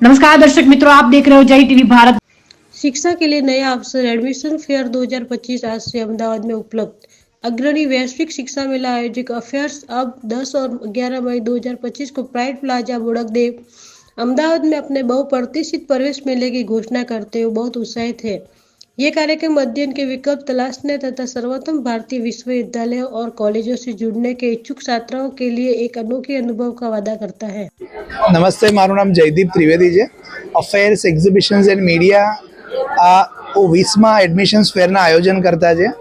नमस्कार दर्शक मित्रों, आप देख रहे हो जय टीवी भारत। शिक्षा के लिए नया अवसर एडमिशन फेयर 2025 आज से अहमदाबाद में उपलब्ध। अग्रणी वैश्विक शिक्षा मेला आयोजक अफेयर्स अब 10 और 11 मई 2025 को प्राइड प्लाजा बोड़कदेव अहमदाबाद में अपने बहुप्रतीक्षित प्रवेश मेले की घोषणा करते हुए बहुत उत्साहित है। ये कार्यक्रम अध्ययन के विकल्प तलाशने तथा सर्वोत्तम भारतीय विश्वविद्यालयों और कॉलेजों से जुड़ने के इच्छुक छात्रों के लिए एक अनोखे अनुभव का वादा करता है। नमस्ते, मारू नाम जयदीप त्रिवेदी है। अफेयर्स एग्जिबिशन्स एंड मीडिया आ 20मा एडमिशन्स फेरना आयोजन करता है।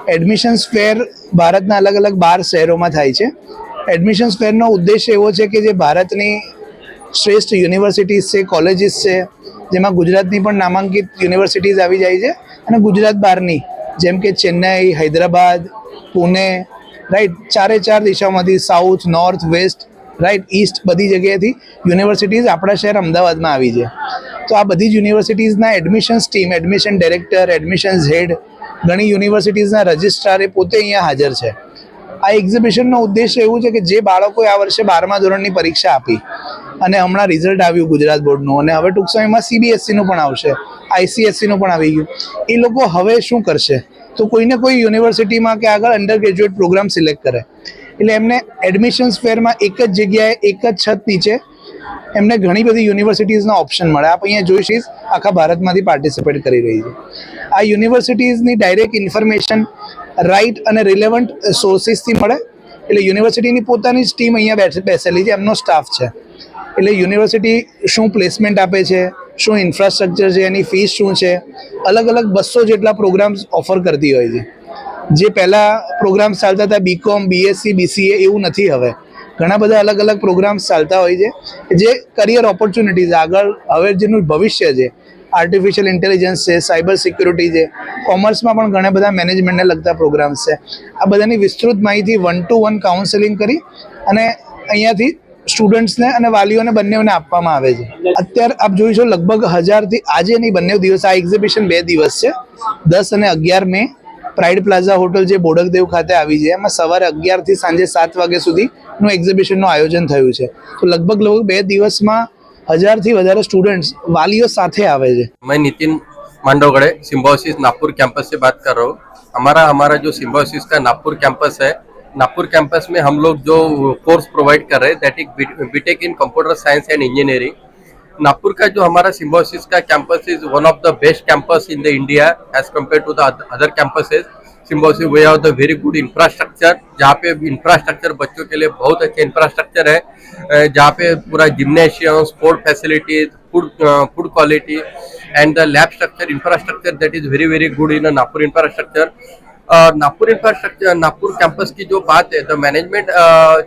एडमिशन्स फेर भारतना अलग अलग 12 शहरों थाय छे। एडमिशन्स फेरनो उद्देश्य एवो छे कि जे भारतनी श्रेष्ठ यूनिवर्सिटीज है, कॉलेजीस है, जेमां गुजरातनी पण नामांकित यूनिवर्सिटीज आवी जाय छे अने गुजरात बहारनी जेम के चेन्नई, हैदराबाद, पुणे, राइट, चारे चार दिशाओमांथी south, north, west, right, east बधी जगहेथी यूनिवर्सिटीज आपणा शहर अमदावादमां आवी छे। तो आ बधी यूनिवर्सिटीजना admissions team, admission director, admissions head, घणी यूनिवर्सिटीजना रजिस्ट्रार ए पोते अहींया हाजर छे। आ एक्ઝિબિશનનો ઉદ્દેશ્ય એવું છે કે જે બાળકોએ આ વર્ષે 12મા ધોરણની પરીક્ષા આપી અને હમણાં રિઝલ્ટ આવ્યું ગુજરાત બોર્ડનું અને હવે ટૂંક સમયમાં સીબીએસઈનું પણ આવશે, આઈસીએસઈનું પણ આવી ગયું, એ લોકો હવે શું કરશે? તો કોઈને કોઈ યુનિવર્સિટીમાં કે આગળ અંડર ગ્રેજ્યુએટ પ્રોગ્રામ સિલેક્ટ કરે એટલે એમને એડમિશન્સ ફેરમાં એક જ જગ્યાએ એક જ છત નીચે એમને ઘણી બધી યુનિવર્સિટીઝના ઓપ્શન મળે। આપ અહીંયા જોઈશીશ આખા ભારતમાંથી પાર્ટિસિપેટ કરી રહી છે। આ યુનિવર્સિટીઝની ડાયરેક્ટ ઇન્ફોર્મેશન રાઇટ અને રિલેવન્ટ સોર્સિસથી મળે। એટલે યુનિવર્સિટીની પોતાની જ ટીમ અહીંયા બેસેલી છે, એમનો સ્ટાફ છે। એટલે યુનિવર્સિટી શું પ્લેસમેન્ટ આપે છે, શું ઇન્ફ્રાસ્ટ્રક્ચર છે, એની ફીસ શું છે, અલગ અલગ 200 જેટલા પ્રોગ્રામ્સ ઓફર કરતી હોય છે। જે પહેલાં પ્રોગ્રામ્સ ચાલતા હતા બીકોમ, બીએસસી, બીસીએ, એવું નથી હવે। ઘણા બધા अलग अलग प्रोग्राम्स चालता હોય છે જે કરિયર ઓપોર્ચ્યુનિટીઝ આગળ હવે જેનું ભવિષ્ય છે, આર્ટિફિશિયલ ઇન્ટેલિજન્સ છે, સાયબર સિક્યુરિટી છે, કોમર્સમાં પણ ઘણા બધા મેનેજમેન્ટને લગતા પ્રોગ્રામ્સ છે। આ બધાની વિસ્તૃત માહિતી 1-to-1 કાઉન્સેલિંગ કરી અને અહીંયાથી સ્ટુડન્ટ્સને અને વાલીઓને બંનેઓને આપવામાં આવે છે। અત્યારે આપ જોઈશો લગભગ 1000 થી આજે નહીં બંને દિવસ આ એક્ઝિબિશન 2 દિવસ છે, 10 અને 11 મે प्राइड प्लाजा होटल जे बोड़कदेव खाते आवी छे एमां सवारे 11 થી સાંજે 7 વાગ્યા સુધીનું એક્ઝિબિશનનું આયોજન થયું છે। તો લગભગ 2 દિવસમાં 1000 થી વધારે સ્ટુડન્ટ્સ વાલીઓ સાથે આવે છે। मैं नितिन मांडवगढ़े सिम्बायोसिस नागपुर कैंपस से बात कर रहा हूँ। हमारा जो सिम्बायोसिस का नागपुर कैंपस है, नागपुर कैंपस में हम लोग जो कोर्स प्रोवाइड कर रहे हैं that is BTech in computer science and engineering. Nagpur का जो हमारा सिम्बायोसिस का campus is one of the best campus in the India as compare to the other campuses. Symbiosis we have the very good infrastructure, जहाँ पे infrastructure बच्चों के लिए बहुत अच्छा इंफ्रास्ट्रक्चर है, जहाँ पे पूरा gymnasium, sport facilities, food quality and the lab structure infrastructure that is very very good in Nagpur infrastructure. Nagpur infrastructure, Nagpur campus की जो बात है, तो मैनेजमेंट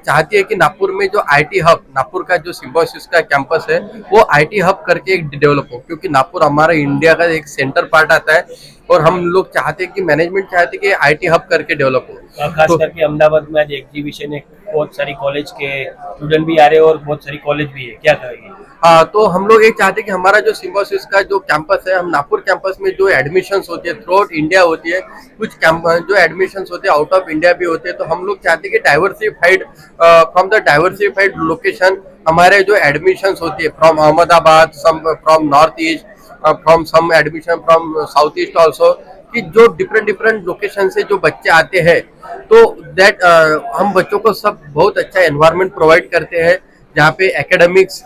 चाहती है कि नागपुर में जो आईटी हब, नागपुर का जो सिम्बायोसिस का कैंपस है वो आईटी हब करके एक डेवलप हो, क्योंकि नागपुर हमारा इंडिया का एक सेंटर पार्ट आता है और हम लोग चाहते हैं कि मैनेजमेंट चाहते हैं कि आईटी हब करके डेवलप हो। खास करके अहमदाबाद में आज एग्जीबिशन है, बहुत सारी कॉलेज के स्टूडेंट भी आ रहे हैं और बहुत सारी कॉलेज भी है, क्या कहेंगे? हाँ, तो हम लोग ये चाहते हैं कि हमारा जो सिम्बायोसिस का जो कैंपस है, हम नागपुर कैंपस में जो एडमिशन्स होती है थ्रू आउट इंडिया होती है, कुछ जो एडमिशन्स होते हैं आउट ऑफ इंडिया भी होते हैं, तो हम लोग चाहते हैं कि diversified from the diversified location हमारे जो एडमिशन्स होती है from Ahmedabad, from north east, from some admission from south east also, कि जो डिफरेंट लोकेशन से जो बच्चे आते हैं तो दैट हम बच्चों को सब बहुत अच्छा एनवायरनमेंट प्रोवाइड करते हैं, जहाँ पे एकेडमिक्स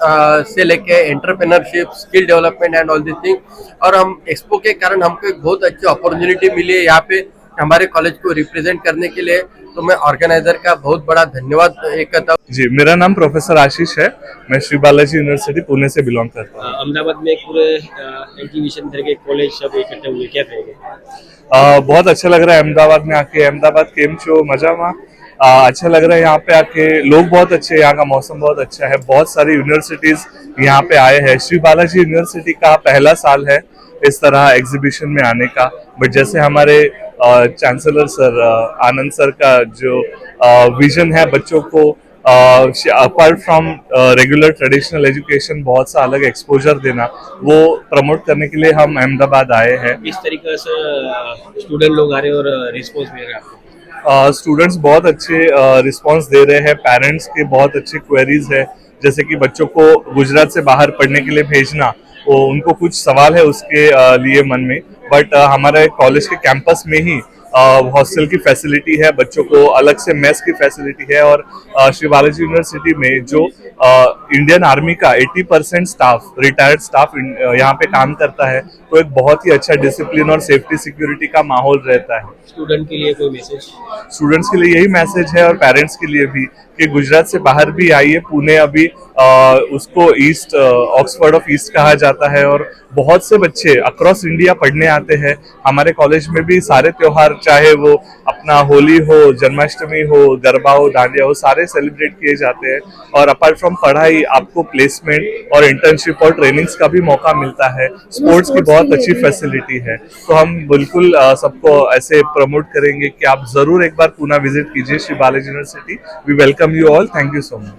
से लेके entrepreneurship, skill development and all this thing. और हम एक्सपो के कारण हमको एक बहुत अच्छी अपॉर्चुनिटी मिली है यहाँ पे हमारे कॉलेज को रिप्रेजेंट करने के लिए, तो मैं ऑर्गेनाइजर का बहुत बड़ा धन्यवाद करता हूँ। जी, मेरा नाम प्रोफेसर आशीष है, मैं श्री बालाजी यूनिवर्सिटी पुणे से बिलोंग करता हूँ। अहमदाबाद में एक पूरे एग्जीबिशन के कॉलेज सब इकट्ठे हुए, क्या कहेंगे? बहुत अच्छा लग रहा है अहमदाबाद में आके। अहमदाबाद केम छो मजा में, अच्छा लग रहा है यहाँ पे आके। लोग बहुत अच्छे, यहाँ का मौसम बहुत अच्छा है, बहुत सारी यूनिवर्सिटीज यहाँ पे आए हैं। श्री बालाजी यूनिवर्सिटी का पहला साल है इस तरह एग्जीबिशन में आने का, बट जैसे हमारे चांसलर सर आनंद सर का जो विजन है बच्चों को apart from regular traditional education बहुत सा अलग एक्सपोजर देना, वो प्रमोट करने के लिए हम अहमदाबाद आए हैं। इस तरीके से स्टूडेंट लोग आ रहे हैं और रिस्पॉन्स मिल रहा है आपको? स्टूडेंट्स बहुत अच्छे रिस्पांस दे रहे हैं, पेरेंट्स के बहुत अच्छे क्वेरीज है, जैसे कि बच्चों को गुजरात से बाहर पढ़ने के लिए भेजना, वो उनको कुछ सवाल है उसके लिए मन में, बट हमारे कॉलेज के कैंपस में ही हॉस्टल की फैसिलिटी है, बच्चों को अलग से मेस की फैसिलिटी है, और श्री बालाजी यूनिवर्सिटी में जो इंडियन आर्मी का 80% स्टाफ, रिटायर्ड स्टाफ यहाँ पे काम करता है, तो एक बहुत ही अच्छा डिसिप्लिन और सेफ्टी सिक्योरिटी का माहौल रहता है। स्टूडेंट के लिए कोई मैसेज? स्टूडेंट्स के लिए यही मैसेज है और पेरेंट्स के लिए भी कि गुजरात से बाहर भी आइए। पुणे अभी उसको ईस्ट, ऑक्सफोर्ड ऑफ ईस्ट कहा जाता है, और बहुत से बच्चे अक्रॉस इंडिया पढ़ने आते हैं। हमारे कॉलेज में भी सारे त्योहार, चाहे वो अपना होली हो, जन्माष्टमी हो, गरबा हो, डांडिया हो, सारे सेलिब्रेट किए जाते हैं। और अपार्ट फ्रॉम पढ़ाई आपको प्लेसमेंट और इंटर्नशिप और ट्रेनिंग्स का भी मौका मिलता है। स्पोर्ट्स की बहुत अच्छी फैसिलिटी है, तो हम बिल्कुल सबको ऐसे प्रमोट करेंगे कि आप जरूर एक बार पुणे विजिट कीजिए Shri Balaji university. We welcome you all. Thank you so much.